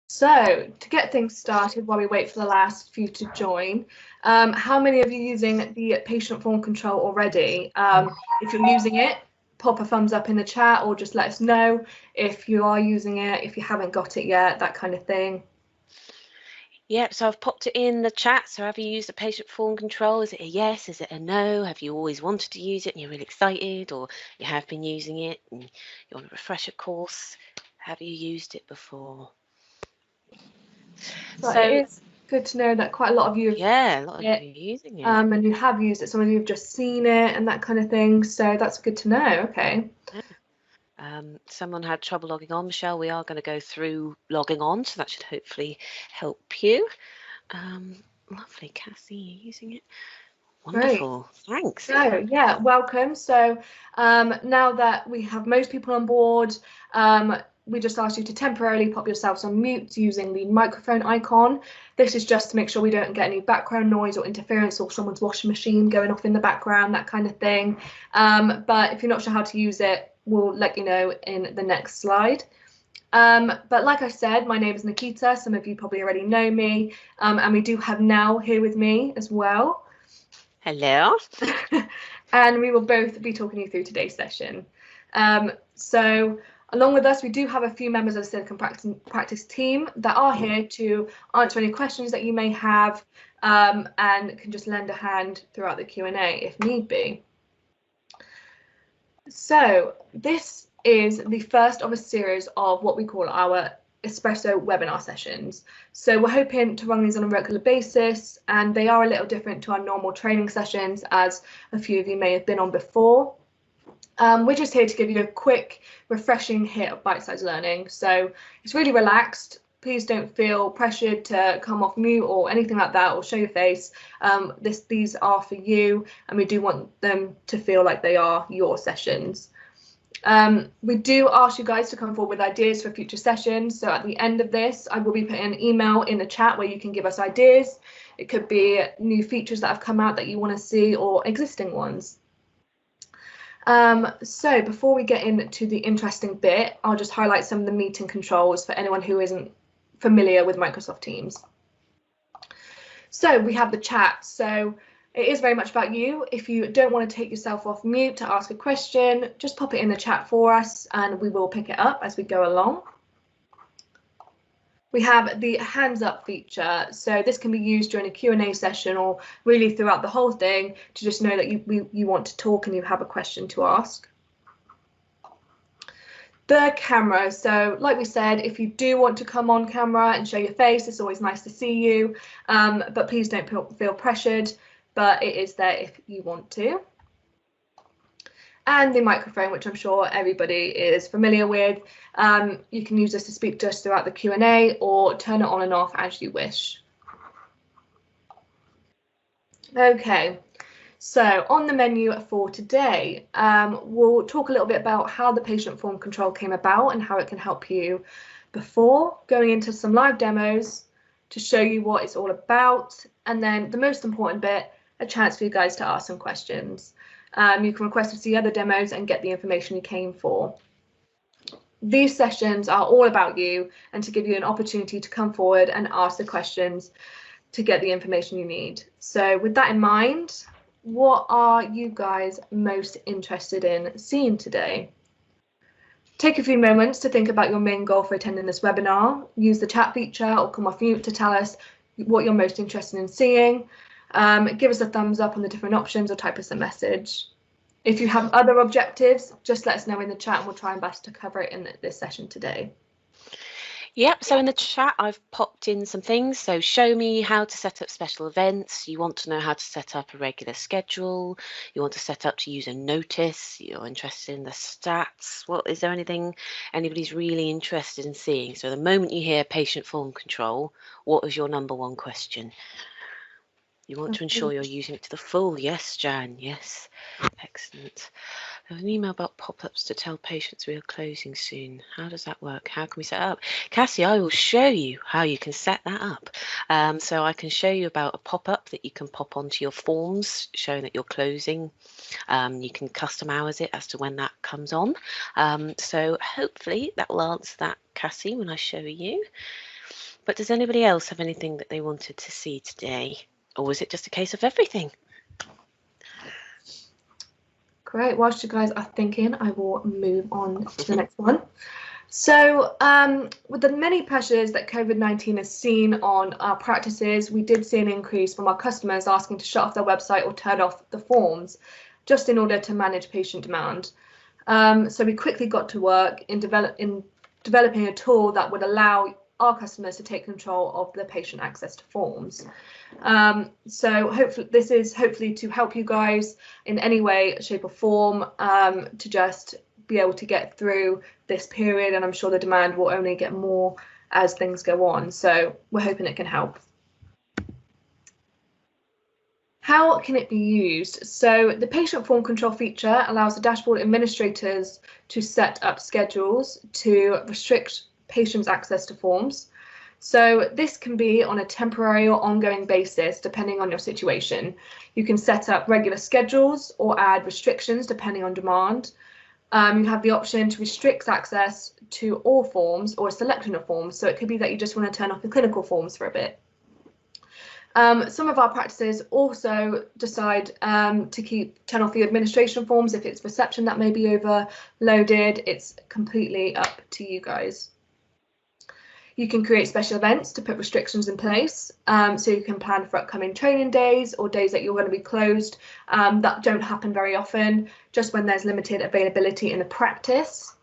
So, to get things started while we wait for the last few to join, how many of you using the patient form control already? If you're using it, pop a thumbs up in the chat or just let us know if you are using it, if you haven't got it yet, that kind of thing. Yep, so I've popped it in the chat. So have you used the patient form control? Is it a yes? Is it a no? Have you always wanted to use it and you're really excited, or you have been using it and you want a refresher course? Have you used it before? So it is good to know that quite a lot of you have a lot of you are using it. and you have used it. Some of you have just seen it and that kind of thing. So that's good to know. Okay. Someone had trouble logging on, Michelle. We are going to go through logging on, so that should hopefully help you. Lovely, Cassie, you're using it. Wonderful. Great. Thanks. So yeah, welcome. So now that we have most people on board, we just ask you to temporarily pop yourselves on mute using the microphone icon. This is just to make sure we don't get any background noise or interference or someone's washing machine going off in the background, that kind of thing. But if you're not sure how to use it, we'll let you know in the next slide. But like I said, my name is Nikita. Some of you probably already know me. And we do have Nell here with me as well. Hello. And we will both be talking you through today's session. So along with us, we do have a few members of the Silicon Practice team that are here to answer any questions that you may have and can just lend a hand throughout the Q&A if need be. So this is the first of a series of what we call our Espresso webinar sessions. So we're hoping to run these on a regular basis, and they are a little different to our normal training sessions, as a few of you may have been on before. We're just here to give you a quick, refreshing hit of bite-sized learning. So it's really relaxed. Please don't feel pressured to come off mute or anything like that, or show your face. These are for you, and we do want them to feel like they are your sessions. We do ask you guys to come forward with ideas for future sessions. So at the end of this, I will be putting an email in the chat where you can give us ideas. It could be new features that have come out that you want to see, or existing ones. So before we get into the interesting bit, I'll just highlight some of the meeting controls for anyone who isn't familiar with Microsoft Teams. So we have the chat. So it is very much about you. If you don't want to take yourself off mute to ask a question, just pop it in the chat for us and we will pick it up as we go along. We have the hands up feature. So this can be used during a Q&A session or really throughout the whole thing to just know that you want to talk and you have a question to ask. The camera. So like we said, if you do want to come on camera and show your face, it's always nice to see you, but please don't feel pressured, but it is there if you want to. And the microphone, which I'm sure everybody is familiar with. You can use this to speak to us throughout the Q&A or turn it on and off as you wish. Okay, so on the menu for today, we'll talk a little bit about how the patient form control came about and how it can help you before going into some live demos to show you what it's all about. And then the most important bit, a chance for you guys to ask some questions. You can request to see other demos and get the information you came for. These sessions are all about you and to give you an opportunity to come forward and ask the questions to get the information you need. So with that in mind, what are you guys most interested in seeing today? Take a few moments to think about your main goal for attending this webinar. Use the chat feature or come off mute to tell us what you're most interested in seeing. Give us a thumbs up on the different options or type us a message. If you have other objectives, just let us know in the chat and we'll try and best to cover it in this session today. Yep, so in the chat I've popped in some things. So show me how to set up special events. You want to know how to set up a regular schedule. You want to set up to use a notice. You're interested in the stats. What is there anything anybody's really interested in seeing? So the moment you hear patient form control, what is your #1 question? You want to ensure you're using it to the full. Yes, Jan, yes. Excellent. There's an email about pop-ups to tell patients we are closing soon. How does that work? How can we set it up? Cassie, I will show you how you can set that up. So I can show you about a pop-up that you can pop onto your forms showing that you're closing. You can custom hours it as to when that comes on. So hopefully that will answer that, Cassie, when I show you. But does anybody else have anything that they wanted to see today? Or was it just a case of everything? Great. Whilst you guys are thinking, I will move on to the next one. So with the many pressures that COVID-19 has seen on our practices, we did see an increase from our customers asking to shut off their website or turn off the forms just in order to manage patient demand. So we quickly got to work in developing a tool that would allow our customers to take control of the patient access to forms. So hopefully this is to help you guys in any way, shape or form to just be able to get through this period, and I'm sure the demand will only get more as things go on. So we're hoping it can help. How can it be used? So the patient form control feature allows the dashboard administrators to set up schedules to restrict patients' access to forms. So this can be on a temporary or ongoing basis, depending on your situation. You can set up regular schedules or add restrictions depending on demand. You have the option to restrict access to all forms or a selection of forms. So it could be that you just want to turn off the clinical forms for a bit. Some of our practices also decide to turn off the administration forms if it's reception that may be overloaded. It's completely up to you guys. You can create special events to put restrictions in place. So you can plan for upcoming training days or days that you're going to be closed that don't happen very often, just when there's limited availability in the practice.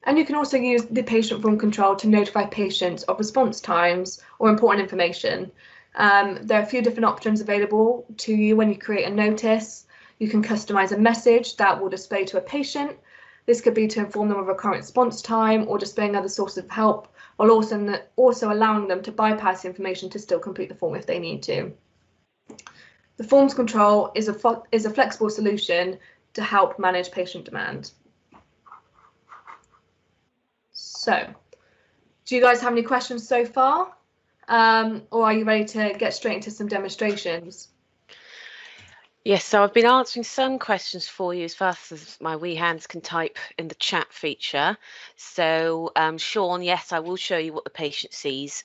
And you can also use the patient form control to notify patients of response times or important information. There are a few different options available to you when you create a notice. You can customize a message that will display to a patient. This could be to inform them of a current response time or displaying other sources of help, while also allowing them to bypass the information to still complete the form if they need to. The forms control is a flexible solution to help manage patient demand. So, do you guys have any questions so far? Or are you ready to get straight into some demonstrations? Yes, so I've been answering some questions for you as fast as my wee hands can type in the chat feature. So Sean, yes, I will show you what the patient sees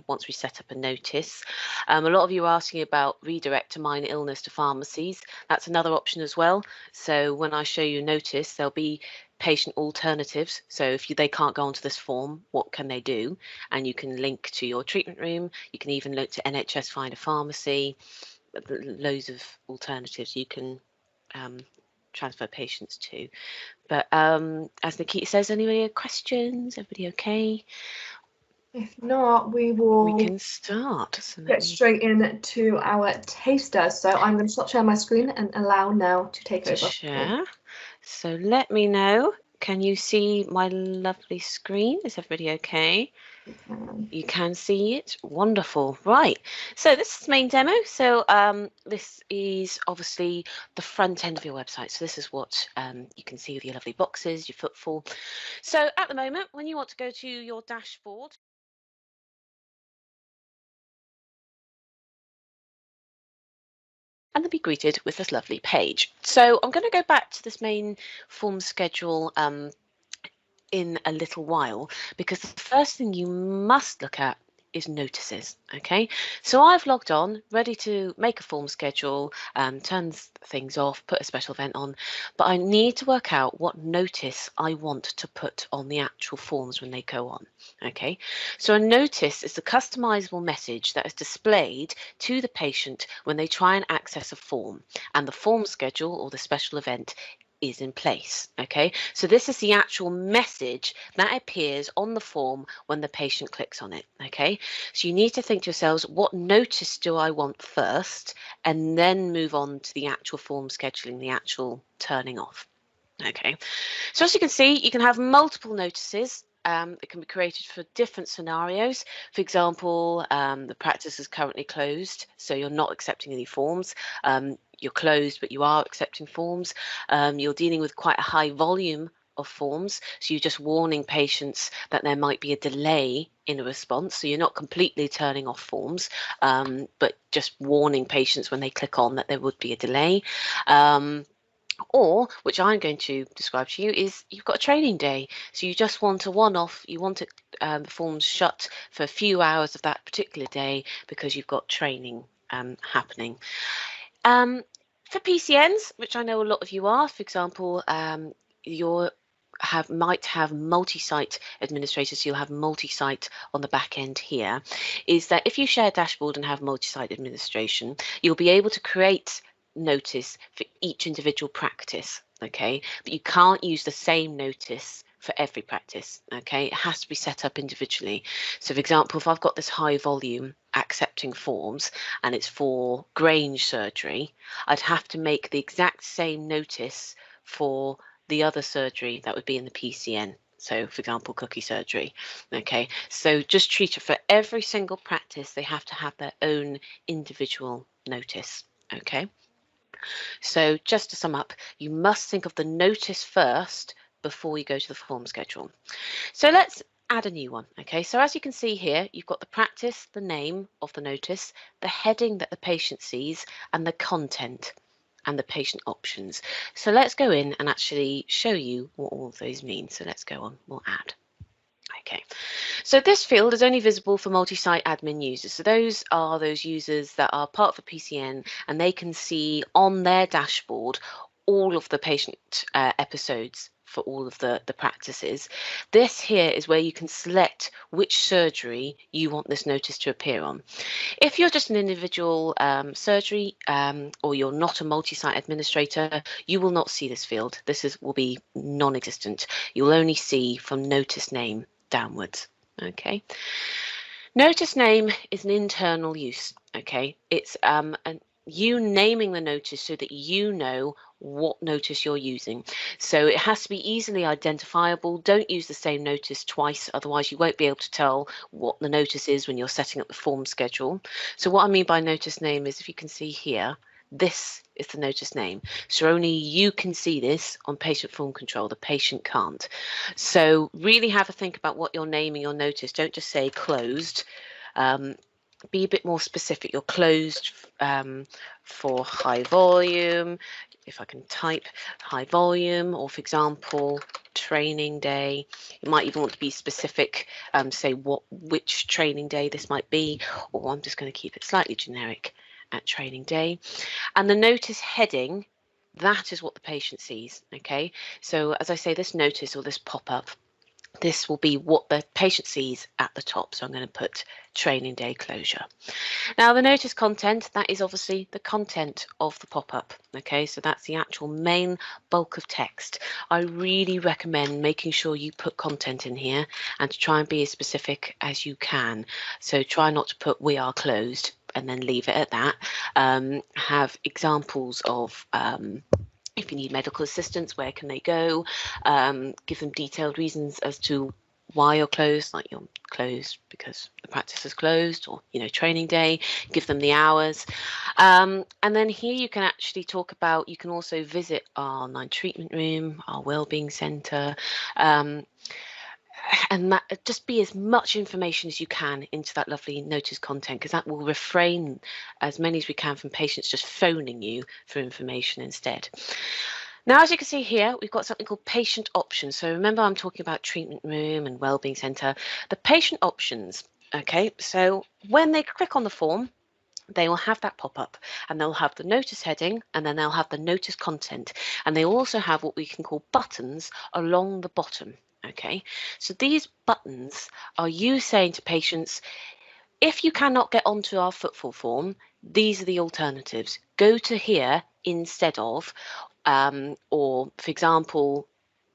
once we set up a notice. A lot of you are asking about redirect to minor illness to pharmacies. That's another option as well. So when I show you a notice, there'll be patient alternatives. So if they can't go onto this form, what can they do? And you can link to your treatment room. You can even look to NHS Find a Pharmacy. Loads of alternatives you can transfer patients to. But as Nikita says, any questions? Everybody okay? If not, we can start. So get straight into our taster. So I'm going to stop sharing my screen and allow now to take over. Share. So let me know. Can you see my lovely screen? Is everybody okay? You can see it. Wonderful. Right. So this is the main demo. So this is obviously the front end of your website. So this is what you can see with your lovely boxes, your footfall. So at the moment, when you want to go to your dashboard, and they'll be greeted with this lovely page. So I'm going to go back to this main form schedule in a little while, because the first thing you must look at is notices. Okay, so I've logged on, ready to make a form schedule, turn things off, put a special event on, but I need to work out what notice I want to put on the actual forms when they go on. Okay, so a notice is a customizable message that is displayed to the patient when they try and access a form, and the form schedule or the special event is in place. Okay, so this is the actual message that appears on the form when the patient clicks on it. Okay, so you need to think to yourselves, what notice do I want first, and then move on to the actual form scheduling, the actual turning off. Okay, so as you can see, you can have multiple notices. It can be created for different scenarios. For example, the practice is currently closed, so you're not accepting any forms. You're closed, but you are accepting forms. You're dealing with quite a high volume of forms, so you're just warning patients that there might be a delay in a response. So you're not completely turning off forms, but just warning patients when they click on that there would be a delay. Or, which I'm going to describe to you, is you've got a training day. So you just want a one-off, you want it, the forms shut for a few hours of that particular day because you've got training happening. For PCNs, which I know a lot of you are, for example, might have multi-site administrators, so you'll have multi-site on the back end here, is that if you share a dashboard and have multi-site administration, you'll be able to create notice for each individual practice, okay? But you can't use the same notice for every practice, okay? It has to be set up individually. So for example, if I've got this high volume accepting forms and it's for Grange surgery, I'd have to make the exact same notice for the other surgery that would be in the PCN. So for example, cookie surgery. Okay, so just treat it for every single practice, they have to have their own individual notice. Okay, so just to sum up, you must think of the notice first before you go to the form schedule. So let's add a new one. Okay, so as you can see here, you've got the practice, the name of the notice, the heading that the patient sees, and the content and the patient options. So let's go in and actually show you what all of those mean. So let's go on, we'll add. Okay, so this field is only visible for multi-site admin users. So those are those users that are part of a PCN and they can see on their dashboard all of the patient episodes for all of the practices. This here is where you can select which surgery you want this notice to appear on. If you're just an individual surgery or you're not a multi-site administrator, you will not see this field. Will be non-existent. You'll only see from notice name downwards. Okay. Notice name is an internal use. Okay. It's you naming the notice so that you know what notice you're using. So it has to be easily identifiable. Don't use the same notice twice, otherwise you won't be able to tell what the notice is when you're setting up the form schedule. So what I mean by notice name is, if you can see here, this is the notice name. So only you can see this on patient form control, the patient can't. So really have a think about what you're naming your notice. Don't just say closed. Be a bit more specific. You're closed for high volume. If I can type high volume, or for example, training day. You might even want to be specific, say which training day this might be, or I'm just going to keep it slightly generic at training day. And the notice heading, that is what the patient sees. Okay, so as I say, this notice or this pop-up, this will be what the patient sees at the top. So I'm going to put training day closure. Now the notice content, that is obviously the content of the pop-up. Okay, so that's the actual main bulk of text. I really recommend making sure you put content in here and to try and be as specific as you can. So try not to put "we are closed" and then leave it at that. Have examples of if you need medical assistance, where can they go? Give them detailed reasons as to why you're closed, like you're closed because the practice is closed, or training day. Give them the hours, and then here you can actually talk about, you can also visit our online treatment room, our wellbeing centre, and that just be as much information as you can into that lovely notice content, because that will refrain as many as we can from patients just phoning you for information instead. Now, as you can see here, we've got something called patient options. So remember, I'm talking about treatment room and wellbeing centre. The patient options, okay, so when they click on the form, they will have that pop up and they'll have the notice heading, and then they'll have the notice content, and they also have what we can call buttons along the bottom. Okay, so these buttons are you saying to patients, if you cannot get onto our footfall form, these are the alternatives. Go to here instead of, or for example,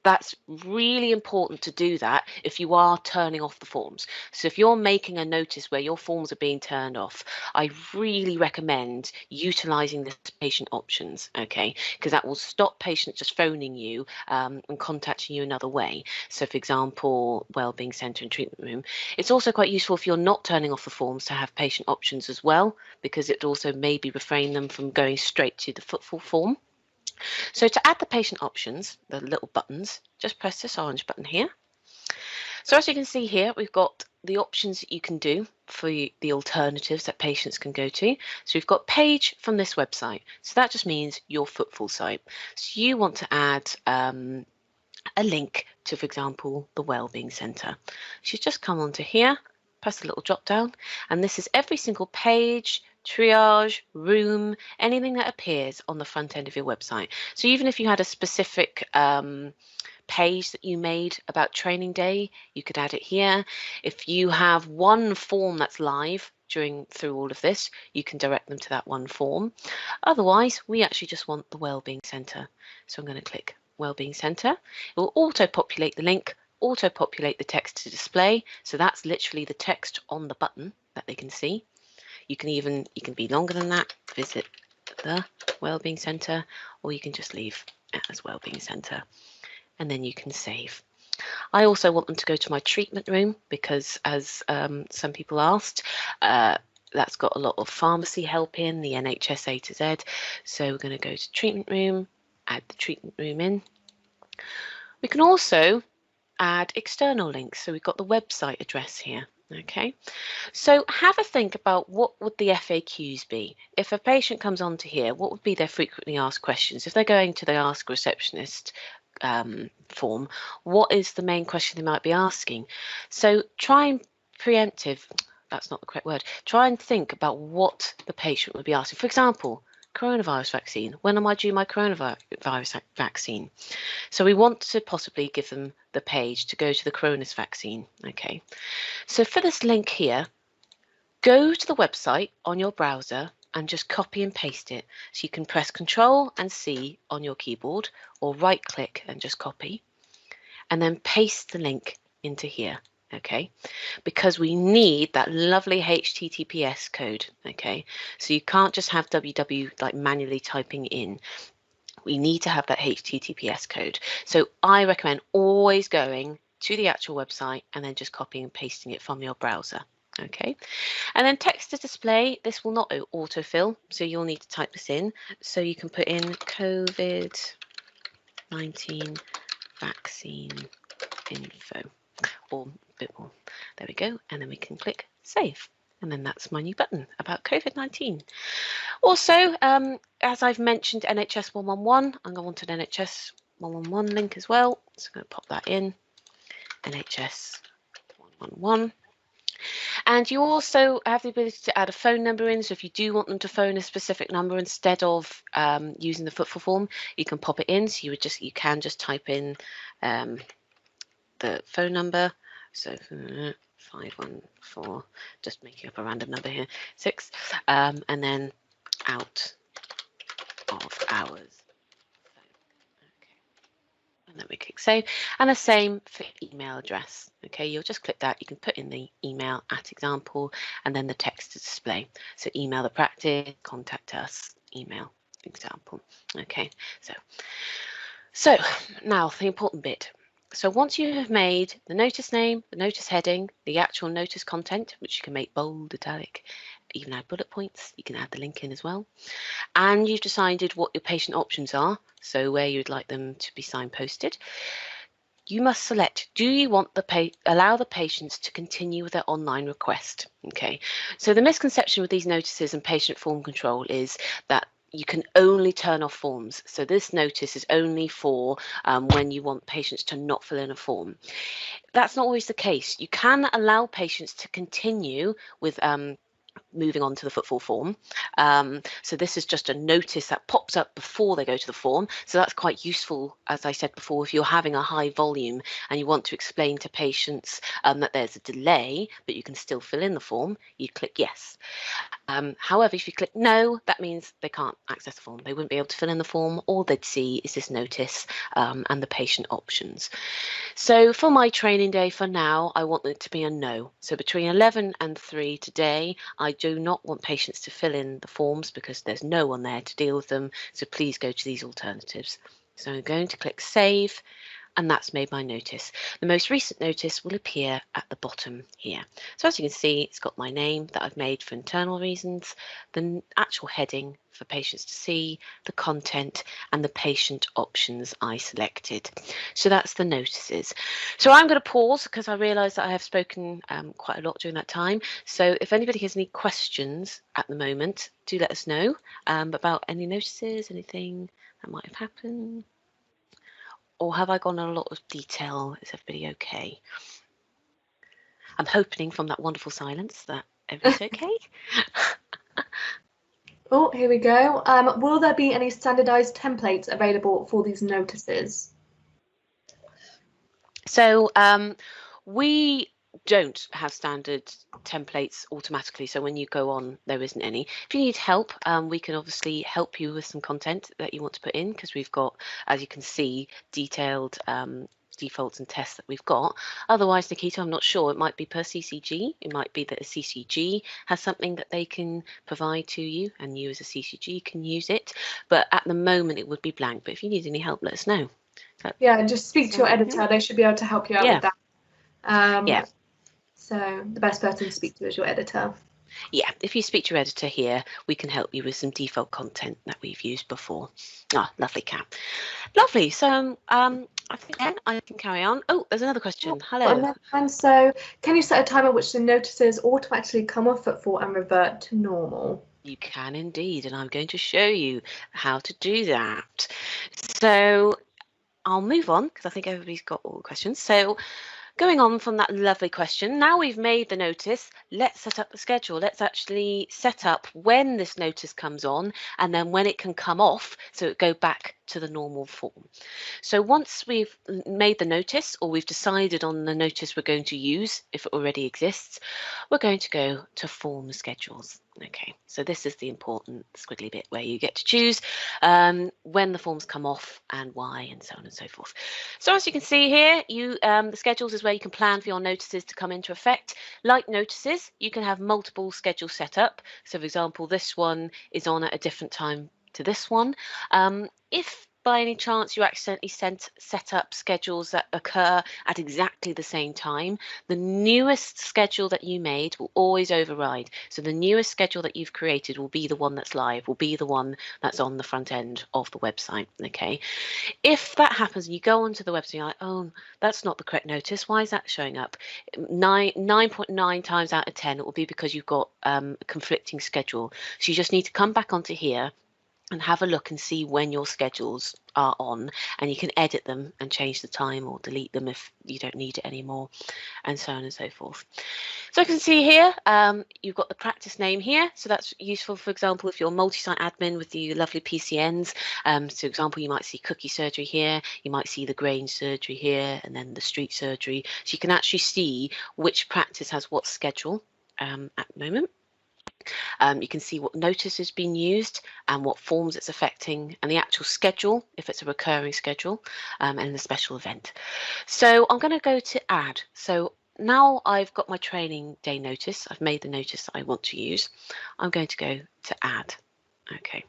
that's really important to do that if you are turning off the forms. So if you're making a notice where your forms are being turned off, I really recommend utilising this patient options, okay? Because that will stop patients just phoning you and contacting you another way. So for example, wellbeing centre and treatment room. It's also quite useful if you're not turning off the forms to have patient options as well, because it also maybe refrain them from going straight to the footfall form. So to add the patient options, the little buttons, just press this orange button here. So as you can see here, we've got the options that you can do. for the alternatives that patients can go to. So we've got page from this website. So that just means your footfall site. So you want to add a link to, for example, the Wellbeing Centre. So you just come onto here, press the little drop down, and this is every single page, triage, room, anything that appears on the front end of your website. So even if you had a specific page that you made about training day, you could add it here. If you have one form that's live through all of this, you can direct them to that one form. Otherwise, we actually just want the Wellbeing Centre. So I'm going to click Wellbeing Centre. It will auto-populate the link, auto-populate the text to display. So that's literally the text on the button that they can see. You can be longer than that, visit the Wellbeing Centre, or you can just leave it as Wellbeing Centre. And then you can save. I also want them to go to my treatment room because, as some people asked, that's got a lot of pharmacy help in, the NHS A to Z. So we're going to go to treatment room, add the treatment room in. We can also add external links. So we've got the website address here. Okay, so have a think about what would the FAQs be. If a patient comes onto here, what would be their frequently asked questions? If they're going to the Ask a Receptionist form, what is the main question they might be asking? So try and that's not the correct word, try and think about what the patient would be asking. For example, coronavirus vaccine. When am I due my coronavirus vaccine? So we want to possibly give them the page to go to the coronavirus vaccine. Okay, so for this link here, go to the website on your browser and just copy and paste it. So you can press Control and C on your keyboard, or right click and just copy, and then paste the link into here. Okay, because we need that lovely HTTPS code. Okay, so you can't just have www like manually typing in. We need to have that HTTPS code. So I recommend always going to the actual website and then just copying and pasting it from your browser. Okay, and then text to display, this will not autofill, so you'll need to type this in. So you can put in COVID-19 vaccine info, or a bit more. There we go, and then we can click save. And then that's my new button about COVID-19. Also, as I've mentioned, NHS 111, I'm going to an NHS 111 link as well. So I'm going to pop that in, NHS 111. And you also have the ability to add a phone number in. So if you do want them to phone a specific number instead of using the footfall form, you can pop it in. So you can just type in the phone number. So 514, just making up a random number here, 6, and then out of hours. And then we click save, and the same for email address. Okay, you'll just click that, you can put in the email at example, and then the text to display. So email the practice, contact us, email example. Okay, so now the important bit. So once you have made the notice name, the notice heading, the actual notice content, which you can make bold, italic, even add bullet points, you can add the link in as well, and you've decided what your patient options are, so where you'd like them to be signposted, you must select, do you want allow the patients to continue with their online request? Okay, so the misconception with these notices and patient form control is that you can only turn off forms. So this notice is only for when you want patients to not fill in a form. That's not always the case. You can allow patients to continue with moving on to the footfall form. So this is just a notice that pops up before they go to the form. So that's quite useful, as I said before, if you're having a high volume and you want to explain to patients that there's a delay, but you can still fill in the form, you click yes. However, if you click no, that means they can't access the form. They wouldn't be able to fill in the form. All they'd see is this notice and the patient options. So for my training day for now, I want it to be a no. So between 11 and 3 today, I do not want patients to fill in the forms because there's no one there to deal with them. So please go to these alternatives. So I'm going to click save, and that's made my notice. The most recent notice will appear at the bottom here. So as you can see, it's got my name that I've made for internal reasons, the actual heading for patients to see, the content, and the patient options I selected. So that's the notices. So I'm going to pause because I realise that I have spoken quite a lot during that time. So if anybody has any questions at the moment, do let us know about any notices, anything that might have happened. Or have I gone in a lot of detail? Is everybody okay? I'm hoping from that wonderful silence that everybody's okay. Oh, here we go. Will there be any standardized templates available for these notices? So we don't have standard templates automatically, so when you go on there isn't any. If you need help, we can obviously help you with some content that you want to put in, because we've got, as you can see, detailed defaults and tests that we've got. Otherwise, Nikita, I'm not sure. It might be per CCG. It might be that a CCG has something that they can provide to you, and you as a CCG can use it. But at the moment, it would be blank. But if you need any help, let us know. Yeah, just speak to your editor. Yeah. They should be able to help you out with that. Yeah. So the best person to speak to is your editor. Yeah, if you speak to your editor here, we can help you with some default content that we've used before. Ah, lovely, Kat. Lovely. So I think then I can carry on. Oh, there's another question. Hello. And so, can you set a time at which the notices automatically come off at 4 and revert to normal? You can indeed, and I'm going to show you how to do that. So I'll move on because I think everybody's got all the questions. So going on from that lovely question, now we've made the notice, let's set up the schedule. Let's actually set up when this notice comes on and then when it can come off, so it go back to the normal form. So once we've made the notice, or we've decided on the notice we're going to use, if it already exists, we're going to go to form schedules. Okay, so this is the important squiggly bit where you get to choose when the forms come off and why, and so on and so forth. So as you can see here, the schedules is where you can plan for your notices to come into effect. Like notices, you can have multiple schedules set up. So for example, this one is on at a different time to this one. If by any chance you accidentally set up schedules that occur at exactly the same time, the newest schedule that you made will always override. So the newest schedule that you've created will be the one that's live, will be the one that's on the front end of the website. Okay. If that happens and you go onto the website, you're like, oh, that's not the correct notice. Why is that showing up? 9.9 times out of 10, it will be because you've got a conflicting schedule. So you just need to come back onto here and have a look and see when your schedules are on, and you can edit them and change the time or delete them if you don't need it anymore, and so on and so forth. So I can see here you've got the practice name here, so that's useful, for example, if you're a multi-site admin with the lovely PCNs. So for example, you might see cookie surgery here, you might see the Grange surgery here, and then the street surgery, so you can actually see which practice has what schedule at the moment. You can see what notice has been used and what forms it's affecting, and the actual schedule, if it's a recurring schedule, and the special event. So I'm going to go to add. So now I've got my training day notice, I've made the notice that I want to use. I'm going to go to add. Okay.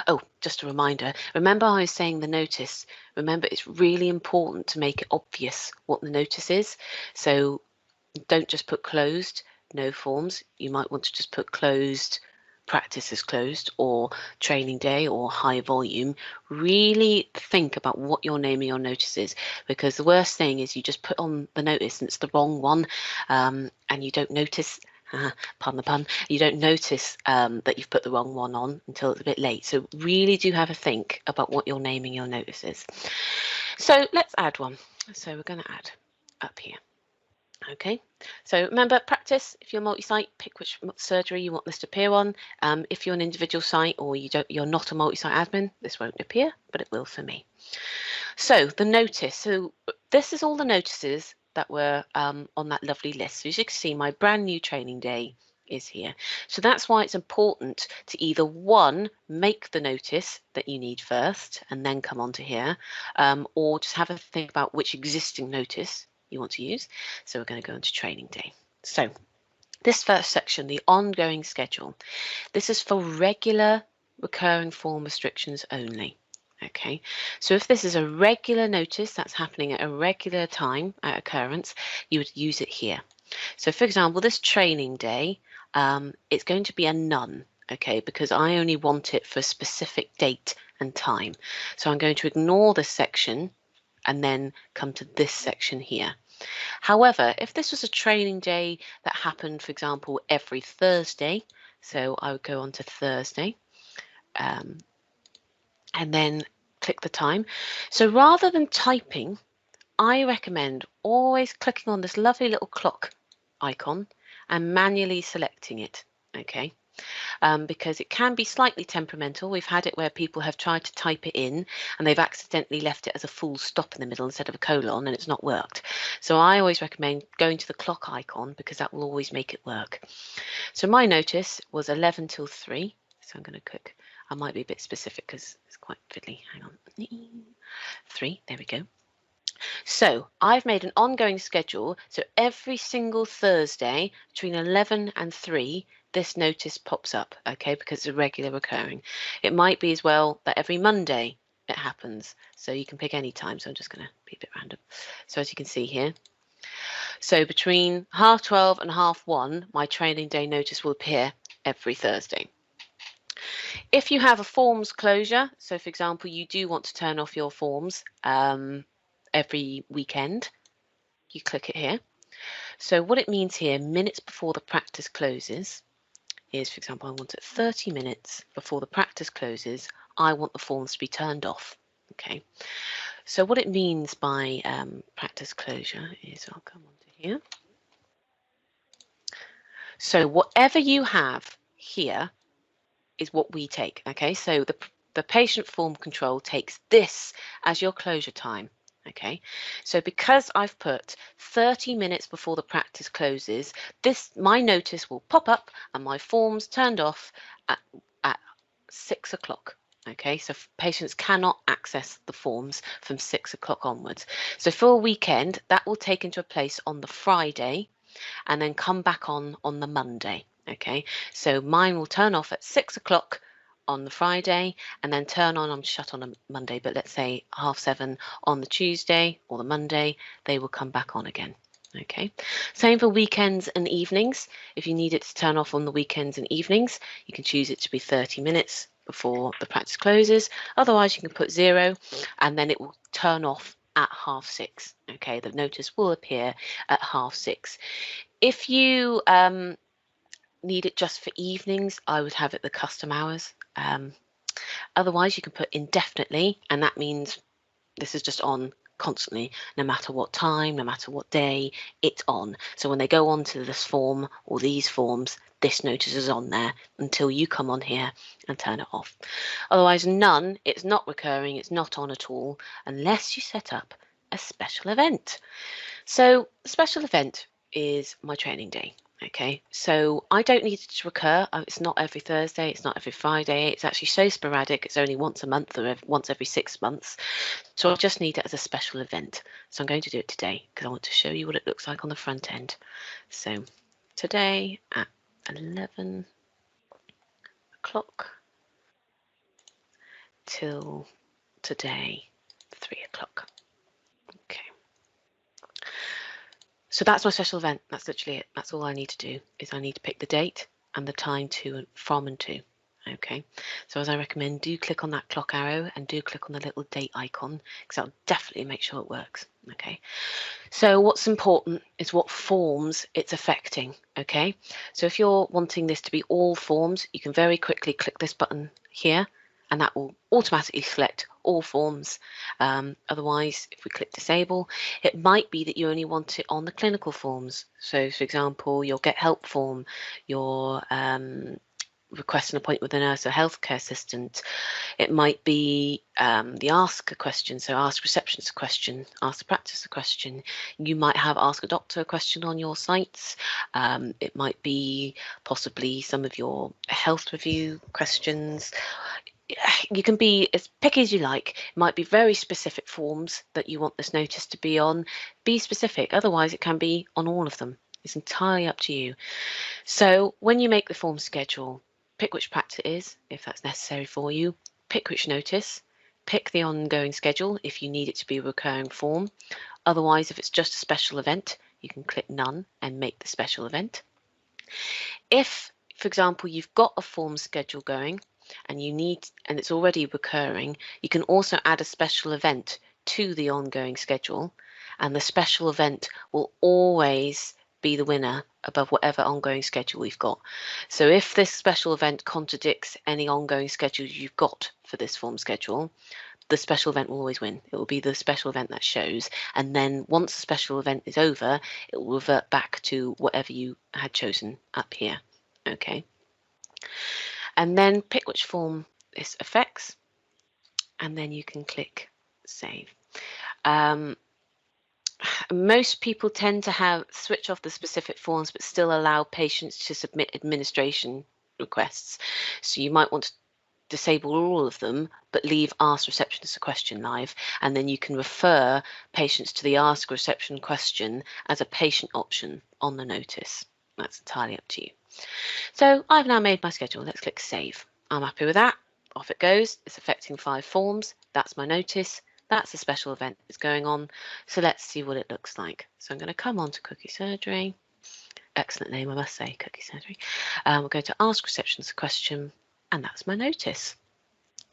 Oh, just a reminder, remember I was saying the notice, remember it's really important to make it obvious what the notice is. So don't just put closed, no forms. You might want to just put closed, practice is closed, or training day, or high volume. Really think about what your name of your notice is, because the worst thing is you just put on the notice and it's the wrong one, and you don't notice, pardon the pun, you don't notice that you've put the wrong one on until it's a bit late. So really do have a think about what you're naming your notice is. So let's add one. So we're going to add up here. Okay, so remember, practice, if you're multi-site, pick which surgery you want this to appear on. If you're an individual site or you're not a multi-site admin, this won't appear, but it will for me. So the notice, so this is all the notices that were on that lovely list. So as you can see, my brand new training day is here. So that's why it's important to either one, make the notice that you need first and then come on to here, or just have a think about which existing notice you want to use. So we're going to go into training day. So this first section, the ongoing schedule, this is for regular recurring form restrictions only. Okay, so if this is a regular notice that's happening at a regular time at occurrence, you would use it here. So for example, this training day, it's going to be a none, okay, because I only want it for a specific date and time. So I'm going to ignore this section and then come to this section here. However, if this was a training day that happened, for example, every Thursday, so I would go on to Thursday, and then click the time. So rather than typing, I recommend always clicking on this lovely little clock icon and manually selecting it, okay? Because it can be slightly temperamental. We've had it where people have tried to type it in and they've accidentally left it as a full stop in the middle instead of a colon, and it's not worked. So I always recommend going to the clock icon because that will always make it work. So my notice was 11 till 3. So I'm going to click. I might be a bit specific because it's quite fiddly. Hang on. 3. There we go. So I've made an ongoing schedule. So every single Thursday between 11 and 3, this notice pops up, okay, because it's a regular recurring. It might be as well that every Monday it happens. So you can pick any time. So I'm just going to be a bit random. So as you can see here, so between 12:30 and 1:30, my training day notice will appear every Thursday. If you have a forms closure, so for example, you do want to turn off your forms every weekend, you click it here. So what it means here, minutes before the practice closes, is, for example, I want it 30 minutes before the practice closes, I want the forms to be turned off. Okay. So what it means by practice closure is, I'll come on to here. So whatever you have here is what we take. Okay, so the patient form control takes this as your closure time. Okay, so because I've put 30 minutes before the practice closes, my notice will pop up and my forms turned off at 6 o'clock. Okay, so patients cannot access the forms from 6 o'clock onwards. So for a weekend, that will take into place on the Friday and then come back on the Monday. Okay, so mine will turn off at 6 o'clock on the Friday and then turn on, I'm shut on a Monday, but let's say 7:30 on the Tuesday or the Monday, they will come back on again. Okay, same for weekends and evenings. If you need it to turn off on the weekends and evenings, you can choose it to be 30 minutes before the practice closes. Otherwise, you can put 0 and then it will turn off at 6:30. Okay, the notice will appear at 6:30. If you need it just for evenings, I would have it the custom hours. Otherwise, you can put indefinitely, and that means this is just on constantly, no matter what time, no matter what day, it's on. So when they go on to this form or these forms, this notice is on there until you come on here and turn it off. Otherwise, none, it's not recurring, it's not on at all, unless you set up a special event. So the special event is my training day. Okay, so I don't need it to recur. It's not every Thursday, it's not every Friday. It's actually so sporadic. It's only once a month or once every 6 months. So I just need it as a special event. So I'm going to do it today because I want to show you what it looks like on the front end. So today at 11 o'clock till today 3 o'clock. Okay. So that's my special event. That's literally it. That's all I need to do is I need to pick the date and the time from and to. Okay, so as I recommend, do click on that clock arrow and do click on the little date icon because that'll definitely make sure it works. Okay, so what's important is what forms it's affecting. Okay, so if you're wanting this to be all forms, you can very quickly click this button here and that will automatically select all forms. Otherwise, if we click disable, it might be that you only want it on the clinical forms. So for example, your get help form, your request an appointment with a nurse or healthcare assistant. It might be the ask a question, so ask receptionist a question, ask the practice a question. You might have ask a doctor a question on your sites. It might be possibly some of your health review questions. You can be as picky as you like. It might be very specific forms that you want this notice to be on. Be specific, otherwise it can be on all of them. It's entirely up to you. So when you make the form schedule, pick which practice it is, if that's necessary for you, pick which notice, pick the ongoing schedule if you need it to be a recurring form. Otherwise, if it's just a special event, you can click none and make the special event. If, for example, you've got a form schedule going and it's already recurring, you can also add a special event to the ongoing schedule, and the special event will always be the winner above whatever ongoing schedule we've got. So if this special event contradicts any ongoing schedule you've got for this form schedule, the special event will always win. It will be the special event that shows, and then once the special event is over, it will revert back to whatever you had chosen up here. Okay, and then pick which form this affects, and then you can click save. Most people tend to switch off the specific forms but still allow patients to submit administration requests, so you might want to disable all of them but leave Ask Receptionist a Question live, and then you can refer patients to the Ask Reception question as a patient option on the notice. That's entirely up to you. So I've now made my schedule. Let's click save. I'm happy with that. Off it goes. It's affecting 5 forms. That's my notice. That's the special event that's going on. So let's see what it looks like. So I'm going to come on to Cookie Surgery. Excellent name, I must say, Cookie Surgery. We're going to Ask Receptionist a Question, and that's my notice.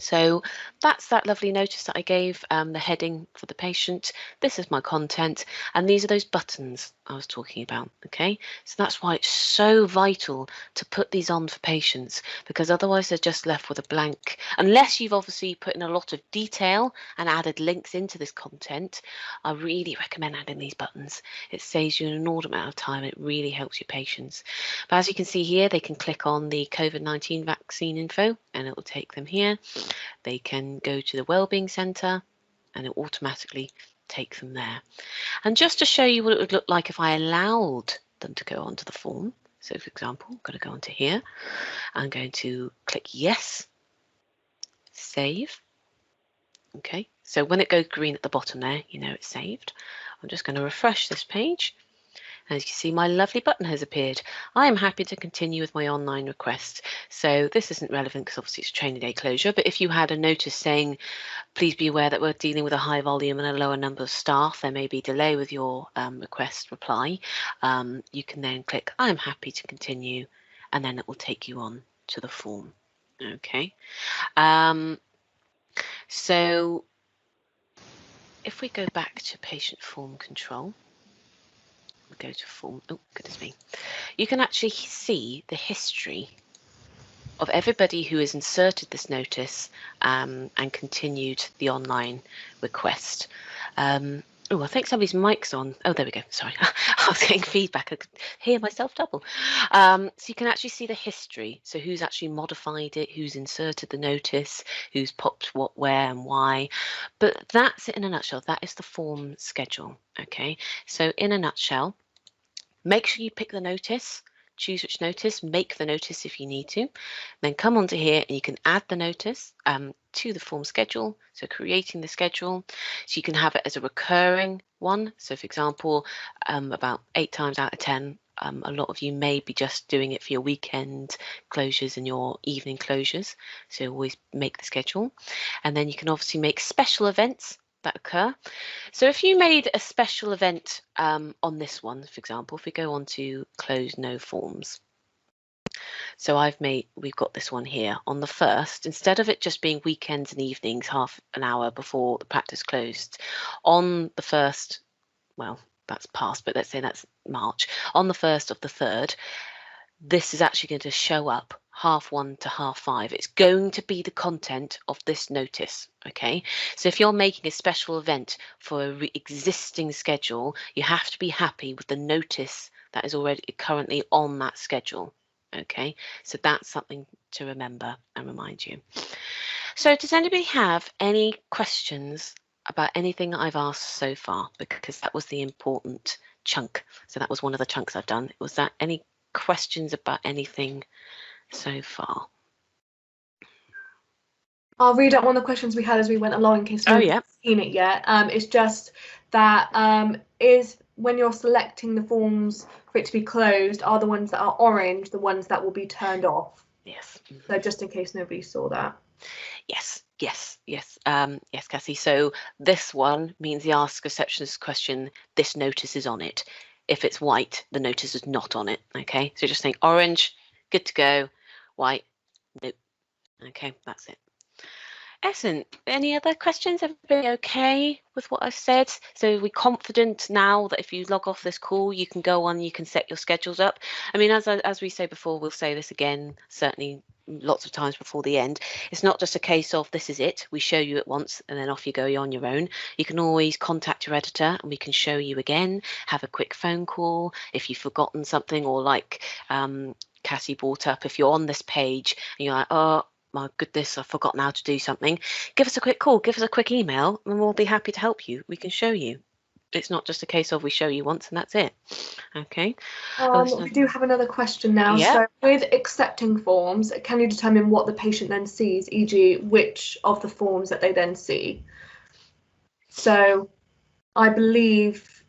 So that's that lovely notice that I gave, the heading for the patient. This is my content, and these are those buttons I was talking about. Okay, so that's why it's so vital to put these on for patients, because otherwise they're just left with a blank. Unless you've obviously put in a lot of detail and added links into this content, I really recommend adding these buttons. It saves you an inordinate amount of time. It really helps your patients. But as you can see here, they can click on the COVID-19 vaccine info, and it will take them here. They can go to the Wellbeing Centre, and it will automatically take them there. And just to show you what it would look like if I allowed them to go onto the form. So for example, I'm going to go onto here. I'm going to click yes, save. Okay, so when it goes green at the bottom there, you know it's saved. I'm just going to refresh this page. As you can see, my lovely button has appeared. I am happy to continue with my online request. So this isn't relevant because obviously it's a training day closure, but if you had a notice saying, please be aware that we're dealing with a high volume and a lower number of staff, there may be delay with your request reply, you can then click, I'm happy to continue, and then it will take you on to the form. Okay. So if we go back to patient form control, we go to form, oh goodness me, you can actually see the history of everybody who has inserted this notice and continued the online request. Oh, I think somebody's mic's on. Oh, there we go. Sorry, I was getting feedback. I could hear myself double. So you can actually see the history. So who's actually modified it, who's inserted the notice, who's popped what, where, and why. But that's it in a nutshell. That is the form schedule. Okay. So in a nutshell, make sure you pick the notice. Choose which notice, make the notice if you need to, then come onto here and you can add the notice to the form schedule. So creating the schedule, so you can have it as a recurring one. So for example, about 8 times out of 10, a lot of you may be just doing it for your weekend closures and your evening closures. So always make the schedule. And then you can obviously make special events that occur. So if you made a special event on this one, for example, if we go on to close no forms. So we've got this one here on the 1st, instead of it just being weekends and evenings, half an hour before the practice closed, on the 1st, well, that's past, but let's say that's March, on the 1st of the 3rd, this is actually going to show up 1/2 to 1/2. It's going to be the content of this notice. Okay, so if you're making a special event for an existing schedule, you have to be happy with the notice that is already currently on that schedule. Okay, so that's something to remember and remind you. So does anybody have any questions about anything that I've asked so far? Because that was the important chunk. So that was one of the chunks I've done. Was that any questions about anything so far? I'll read out one of the questions we had as we went along in case nobody's seen it yet. It's just that is when you're selecting the forms for it to be closed, are the ones that are orange the ones that will be turned off? Yes. So just in case nobody saw that. Yes. Yes, yes, Cassie. So this one means the ask receptionist question, this notice is on it. If it's white, the notice is not on it. Okay, so just think orange, good to go. White, nope. Okay, that's it. Excellent. Any other questions? Everybody okay with what I've said? So we're confident now that if you log off this call, you can go on, you can set your schedules up. I mean, as we say before, we'll say this again, certainly lots of times before the end. It's not just a case of this is it. We show you it once and then off you go, you're on your own. You can always contact your editor and we can show you again, have a quick phone call if you've forgotten something, or like Cassie brought up, if you're on this page and you're like, oh, my goodness, I've forgotten how to do something, give us a quick call, give us a quick email, and we'll be happy to help you. We can show you. It's not just a case of we show you once and that's it. Okay. We do have another question now. Yeah. So with accepting forms, can you determine what the patient then sees, e.g. which of the forms that they then see? So I believe,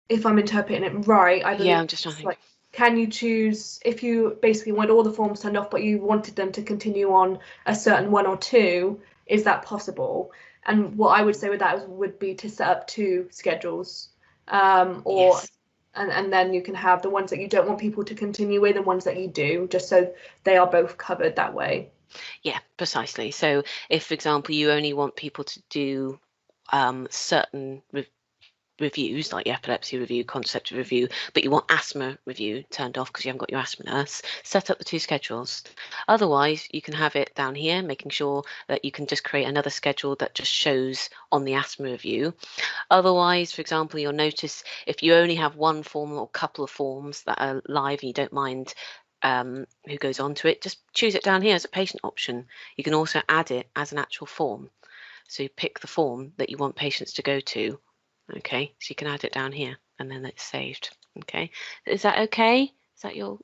if I'm interpreting it right, I believe, yeah, I'm just trying to think. Like, can you choose, if you basically want all the forms turned off but you wanted them to continue on a certain one or two, is that possible? And what I would say with that would be to set up 2 schedules, Yes. and then you can have the ones that you don't want people to continue with and ones that you do, just so they are both covered that way. Yeah, precisely. So if, for example, you only want people to do certain reviews, like the epilepsy review, contraceptive review, but you want asthma review turned off because you haven't got your asthma nurse, set up the 2 schedules. Otherwise, you can have it down here, making sure that you can just create another schedule that just shows on the asthma review. Otherwise, for example, you'll notice if you only have one form or a couple of forms that are live and you don't mind who goes on to it, just choose it down here as a patient option. You can also add it as an actual form. So you pick the form that you want patients to go to. Okay, so you can add it down here and then it's saved. Okay, is that okay? Is that your...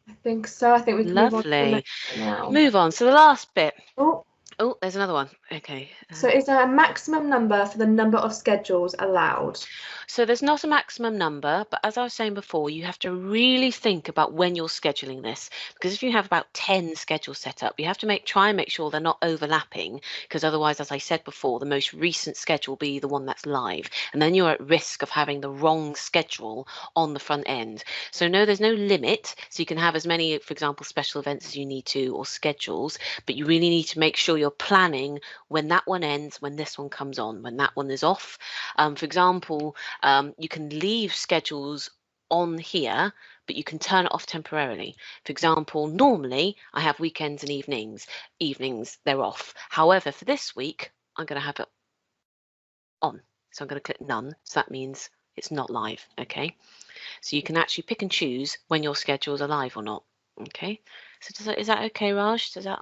I think so. I think we can move on to the Lovely. next bit now. Move on. So the last bit. Oh, Oh, there's another one. Okay. so is there a maximum number for the number of schedules allowed? So there's not a maximum number, but as I was saying before, you have to really think about when you're scheduling this, because if you have about 10 schedules set up, you have to try and make sure they're not overlapping, because otherwise, as I said before, the most recent schedule will be the one that's live, and then you're at risk of having the wrong schedule on the front end. So no, there's no limit. So you can have as many, for example, special events as you need to, or schedules, but you really need to make sure you're planning when that one ends, when this one comes on, when that one is off. For example, you can leave schedules on here, but you can turn it off temporarily. For example, normally I have weekends and evenings. Evenings, they're off. However, for this week, I'm going to have it on. So I'm going to click none. So that means it's not live. Okay. So you can actually pick and choose when your schedules are live or not. Okay. So is that okay, Raj? Does that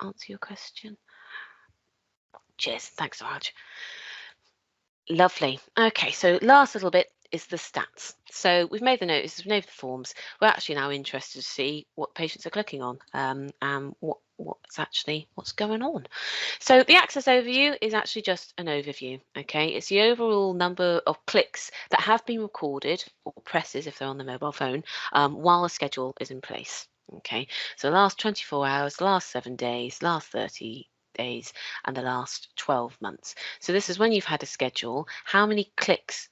answer your question? Cheers. Thanks, Raj. Lovely. Okay, so last little bit is the stats. So we've made the notices, we've made the forms. We're actually now interested to see what patients are clicking on and what's going on. So the access overview is actually just an overview. Okay, it's the overall number of clicks that have been recorded, or presses if they're on the mobile phone, while the schedule is in place. Okay, so the last 24 hours, the last 7 days, last 30 days, and the last 12 months. So this is when you've had a schedule, how many clicks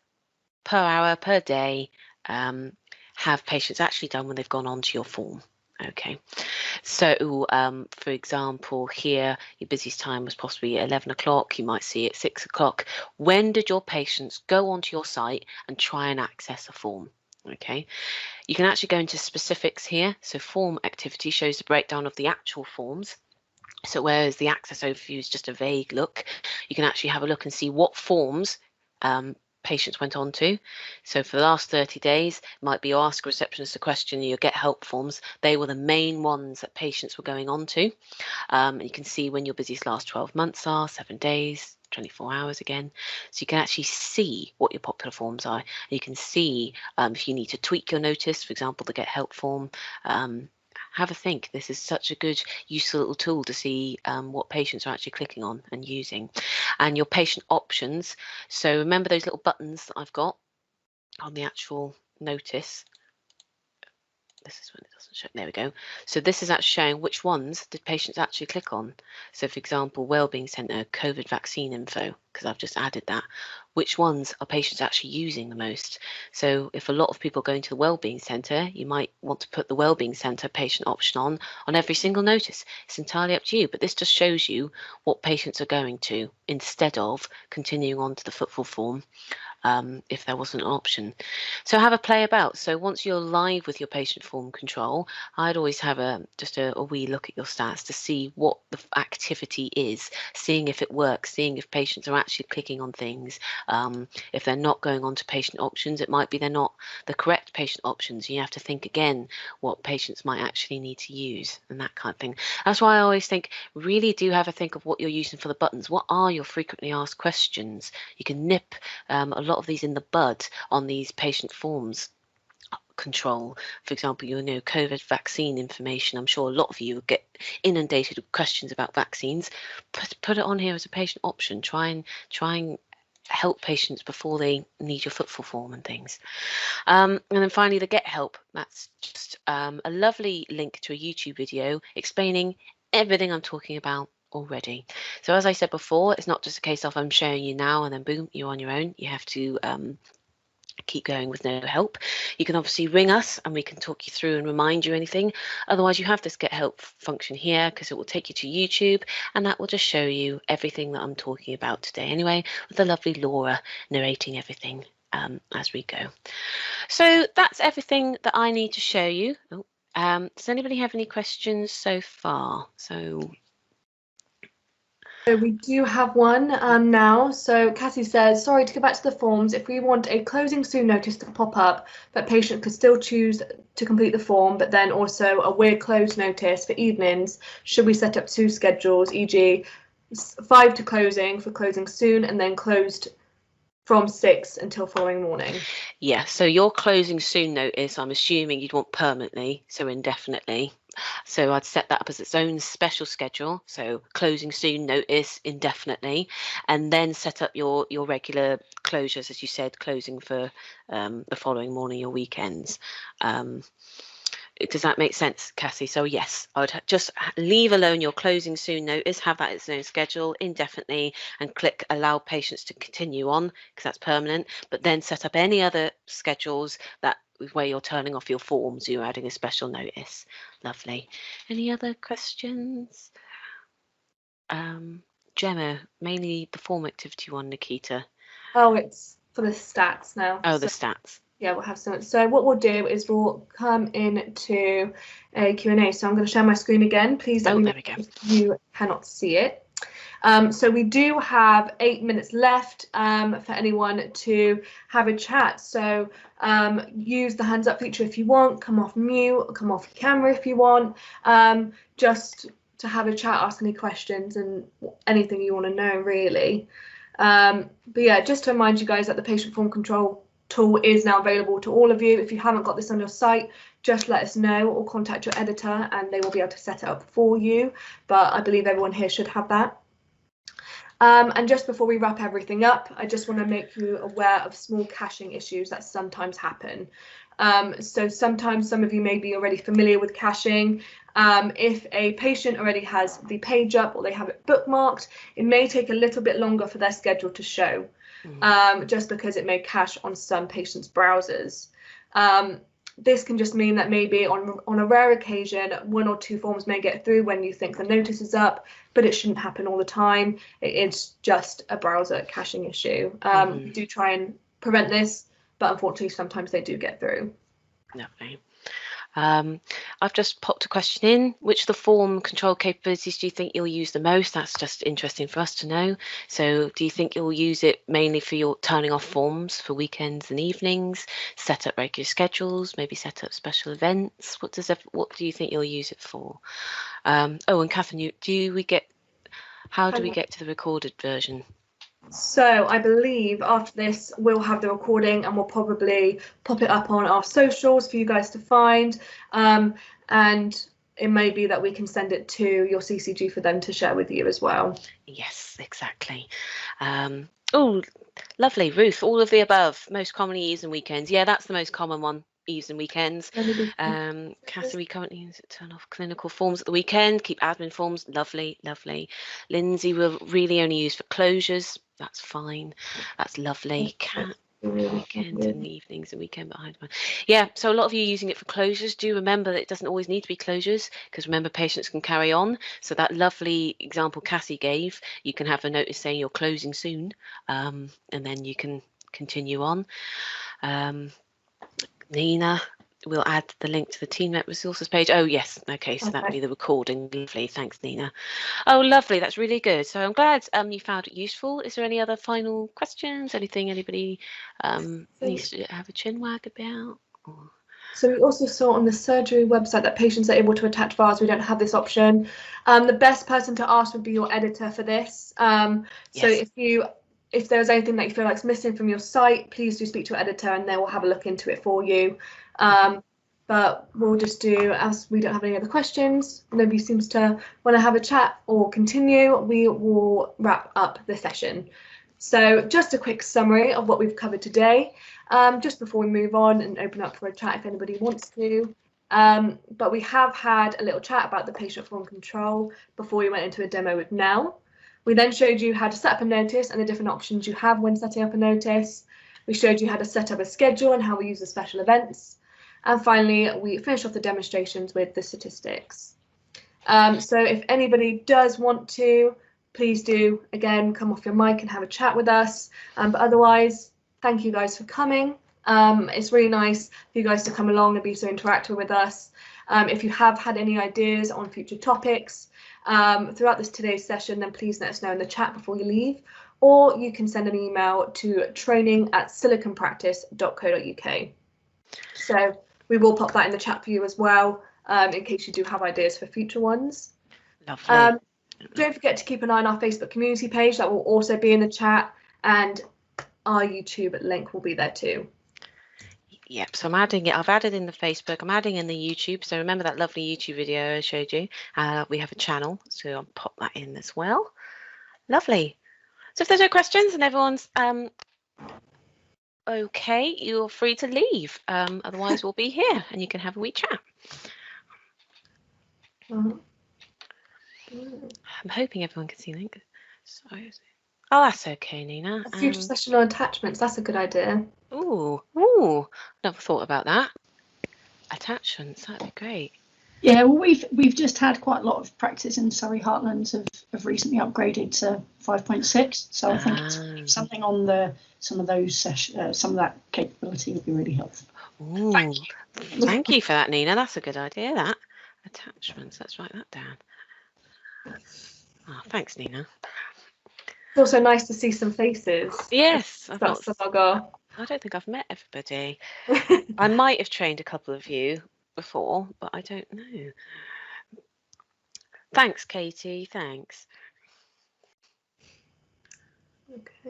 per hour, per day have patients actually done when they've gone onto your form. Okay, so for example, here your busiest time was possibly at 11 o'clock, you might see it at 6 o'clock. When did your patients go onto your site and try and access a form? Okay, you can actually go into specifics here. So form activity shows the breakdown of the actual forms. So whereas the access overview is just a vague look, you can actually have a look and see what forms patients went on to. So for the last 30 days, it might be your ask a receptionist a question, your get help forms. They were the main ones that patients were going on to. And you can see when your busiest last 12 months are, 7 days, 24 hours again. So you can actually see what your popular forms are. You can see if you need to tweak your notice, for example, the get help form. Have a think. This is such a good, useful little tool to see what patients are actually clicking on and using. And your patient options. So remember those little buttons that I've got on the actual notice. this is when it doesn't show. There we go. So this is actually showing which ones did patients actually click on. So for example, Wellbeing Centre, COVID vaccine info, because I've just added that. Which ones are patients actually using the most? So if a lot of people go into the Wellbeing Centre, you might want to put the Wellbeing Centre patient option on every single notice. It's entirely up to you, but this just shows you what patients are going to instead of continuing on to the footfall form. If there wasn't an option. So have a play about. So once you're live with your patient form control, I'd always have just a wee look at your stats to see what the activity is, seeing if it works, seeing if patients are actually clicking on things. If they're not going on to patient options, it might be they're not the correct patient options. You have to think again what patients might actually need to use and that kind of thing. That's why I always think really do have a think of what you're using for the buttons. What are your frequently asked questions? You can nip a lot of these in the bud on these patient forms control. For example, you know, COVID vaccine information. I'm sure a lot of you get inundated with questions about vaccines. Put it on here as a patient option. Try and help patients before they need your footfall form and things. And then finally, the get help. That's just a lovely link to a YouTube video explaining everything I'm talking about already. So as I said before, it's not just a case of I'm showing you now and then boom, you're on your own. You have to keep going with no help. You can obviously ring us and we can talk you through and remind you anything. Otherwise, you have this get help function here because it will take you to YouTube and that will just show you everything that I'm talking about today anyway, with the lovely Laura narrating everything as we go. So that's everything that I need to show you. Does anybody have any questions so far? So we do have one now. So Cassie says, sorry, to go back to the forms, if we want a closing soon notice to pop up, but patient could still choose to complete the form, but then also a we're closed notice for evenings, should we set up 2 schedules, e.g. 5 to closing for closing soon and then closed from 6 until following morning? Yeah, so your closing soon notice, I'm assuming you'd want permanently, so indefinitely. So I'd set that up as its own special schedule. So closing soon notice indefinitely, and then set up your regular closures, as you said, closing for the following morning, your weekends. Does that make sense, Cassie? So yes, I would just leave alone your closing soon notice, have that its own schedule indefinitely, and click allow patients to continue on because that's permanent, but then set up any other schedules that where you're turning off your forms, you're adding a special notice. Lovely. Any other questions? Gemma, mainly the form activity one, Nikita. Oh, it's for the stats now. Oh, the stats. Yeah, we'll have some. So what we'll do is we'll come into a Q&A. So I'm going to share my screen again. Please let me know if you cannot see it. So we do have 8 minutes left for anyone to have a chat. So use the hands up feature if you want, come off mute, come off camera if you want, just to have a chat, ask any questions and anything you want to know really. But yeah, just to remind you guys that the patient form control tool is now available to all of you. If you haven't got this on your site, just let us know or contact your editor and they will be able to set it up for you. But I believe everyone here should have that. And just before we wrap everything up, I just want to make you aware of small caching issues that sometimes happen. So sometimes some of you may be already familiar with caching. If a patient already has the page up or they have it bookmarked, it may take a little bit longer for their schedule to show, just because it may cache on some patients' browsers. This can just mean that maybe on a rare occasion, 1 or 2 forms may get through when you think the notice is up, but it shouldn't happen all the time. It's just a browser caching issue. We do try and prevent this, but unfortunately, sometimes they do get through. Lovely. I've just popped a question in. Which of the form control capabilities do you think you'll use the most? That's just interesting for us to know. So do you think you'll use it mainly for your turning off forms for weekends and evenings, set up regular schedules, maybe set up special events? What do you think you'll use it for? Oh, and Catherine, how do we get to the recorded version? So I believe after this we'll have the recording and we'll probably pop it up on our socials for you guys to find, and it may be that we can send it to your CCG for them to share with you as well. Yes, exactly. Oh, lovely. Ruth, all of the above, most commonly used on weekends. Yeah, that's the most common one. eves and weekends. Cassie, we currently use it, turn off clinical forms at the weekend, keep admin forms. Lovely, lovely. Lindsay will really only use for closures. That's fine. That's lovely. Weekend and evenings and weekend behind one. Yeah, so a lot of you using it for closures. Do remember that it doesn't always need to be closures, because remember, patients can carry on. So that lovely example Cassie gave, you can have a notice saying you're closing soon, and then you can continue on. Nina, we'll add the link to the TeamNet resources page. Oh yes, okay, so that would be the recording. Lovely, thanks Nina. Oh lovely, that's really good. So I'm glad you found it useful. Is there any other final questions? Anything anybody needs to have a chin wag about? So we also saw on the surgery website that patients are able to attach files. We don't have this option. The best person to ask would be your editor for this. So if there's anything that you feel like is missing from your site, please do speak to your editor and they will have a look into it for you. But we'll just do, as we don't have any other questions, nobody seems to want to have a chat or continue, we will wrap up the session. So just a quick summary of what we've covered today, just before we move on and open up for a chat if anybody wants to. But we have had a little chat about the patient form control before we went into a demo with Nell. We then showed you how to set up a notice and the different options you have when setting up a notice. We showed you how to set up a schedule and how we use the special events. And finally, we finished off the demonstrations with the statistics. So if anybody does want to, please do, again, come off your mic and have a chat with us. But otherwise, thank you guys for coming. It's really nice for you guys to come along and be so interactive with us. If you have had any ideas on future topics throughout today's session, then please let us know in the chat before you leave, or you can send an email to training@siliconpractice.co.uk. So we will pop that in the chat for you as well, in case you do have ideas for future ones. Lovely. Don't forget to keep an eye on our Facebook community page. That will also be in the chat, and our YouTube link will be there too. Yep, so I'm adding it. I've added in the Facebook. I'm adding in the YouTube. So remember that lovely YouTube video I showed you? We have a channel, so I'll pop that in as well. Lovely. So if there's no questions and everyone's okay, you're free to leave. Otherwise, we'll be here and you can have a wee chat. I'm hoping everyone can see link. So, oh, that's okay, Nina. A future session on attachments. That's a good idea. Ooh, never thought about that. Attachments, that'd be great. Yeah, well, we've just had quite a lot of practice in Surrey Heartlands have recently upgraded to 5.6, so I think it's something on some of that capability would be really helpful. Ooh, thank you for that, Nina. That's a good idea. That attachments. Let's write that down. Oh, thanks, Nina. It's also nice to see some faces. Yes, that's the logo. I don't think I've met everybody. I might have trained a couple of you before, but I don't know. Thanks, Katie. Thanks. Okay.